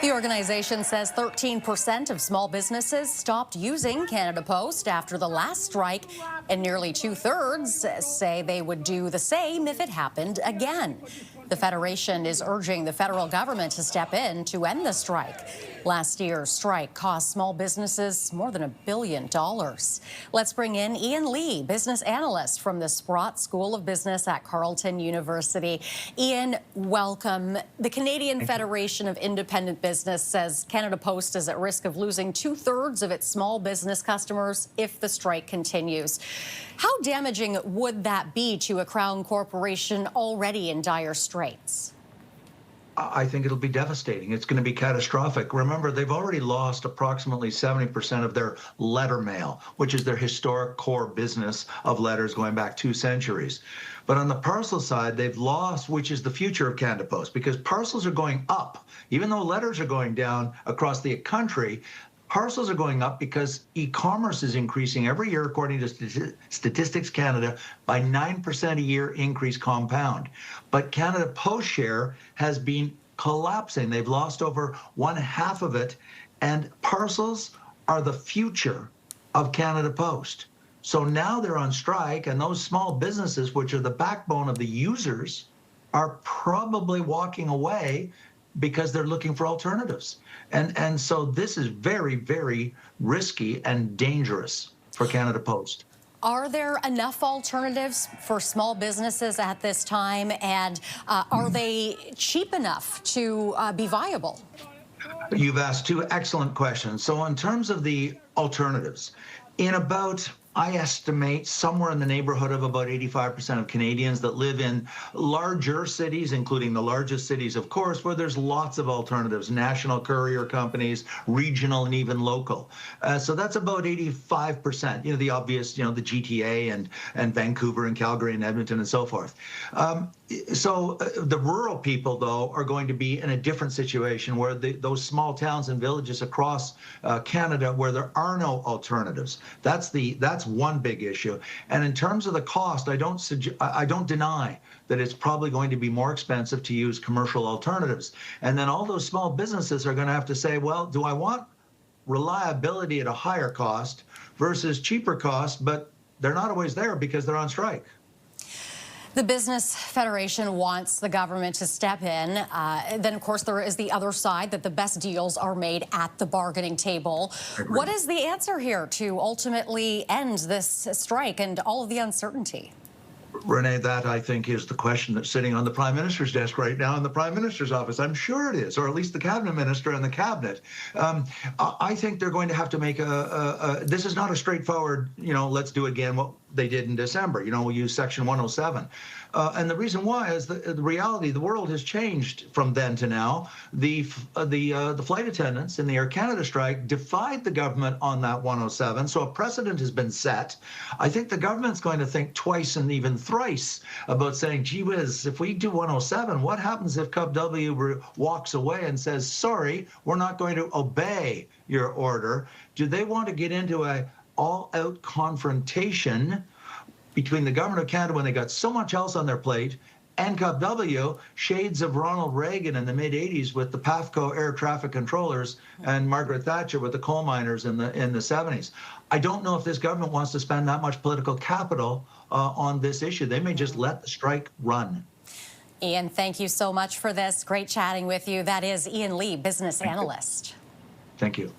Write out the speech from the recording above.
The organization says 13% of small businesses stopped using Canada Post after the last strike, and nearly two-thirds say they would do the same if it happened again. The Federation is urging the federal government to step in to end the strike. Last year's strike cost small businesses more than $1 billion. Let's bring in Ian Lee, business analyst from the Sprott School of Business at Carleton University. Ian, welcome. The Canadian Federation of Independent Business says Canada Post is at risk of losing two-thirds of its small business customers if the strike continues. How damaging would that be to a Crown corporation already in dire straits? I think it'll be devastating. It's going to be catastrophic. Remember, they've already lost approximately 70% of their letter mail, which is their historic core business of letters going back 2 centuries. But on the parcel side, they've lost, which is the future of Canada Post, because parcels are going up. Even though letters are going down across the country, parcels are going up because e-commerce is increasing every year, according to Statistics Canada, by 9% a year increase compound. But Canada Post share has been collapsing. They've lost over 1/2 of it, and parcels are the future of Canada Post. So now they're on strike, and those small businesses, which are the backbone of the users, are probably walking away because they're looking for alternatives. And so this is very, very risky and dangerous for Canada Post. Are there enough alternatives for small businesses at this time, and are they cheap enough to be viable? You've asked 2 excellent questions. So in terms of the alternatives, I estimate somewhere in the neighborhood of about 85% of Canadians that live in larger cities, including the largest cities, of course, where there's lots of alternatives, national courier companies, regional and even local. So that's about 85%, the obvious, the GTA and Vancouver and Calgary and Edmonton and so forth. The rural people, though, are going to be in a different situation where those small towns and villages across Canada where there are no alternatives. That's one big issue. And in terms of the cost, I don't deny that it's probably going to be more expensive to use commercial alternatives. And then all those small businesses are going to have to say, well, do I want reliability at a higher cost versus cheaper cost, but they're not always there because they're on strike. The Business Federation wants the government to step in. Then, of course, there is the other side, that the best deals are made at the bargaining table. What is the answer here to ultimately end this strike and all of the uncertainty? Renee, that I think is the question that's sitting on the Prime Minister's desk right now in the Prime Minister's office. I'm sure it is, or at least the Cabinet Minister and the Cabinet. I think they're going to have to make this is not a straightforward, let's do again what they did in December. We'll use Section 107. And the reason why is the reality, the world has changed from then to now. The flight attendants in the Air Canada strike defied the government on that 107, so a precedent has been set. I think the government's going to think twice and even thrice about saying, gee whiz, if we do 107, what happens if Cub W walks away and says, sorry, we're not going to obey your order? Do they want to get into a all-out confrontation between the government of Canada when they got so much else on their plate and Cub W, shades of Ronald Reagan in the mid-'80s with the PAFCO air traffic controllers and Margaret Thatcher with the coal miners in the 70s. I don't know if this government wants to spend that much political capital on this issue. They may just let the strike run. Ian, thank you so much for this. Great chatting with you. That is Ian Lee, business analyst. Thank you.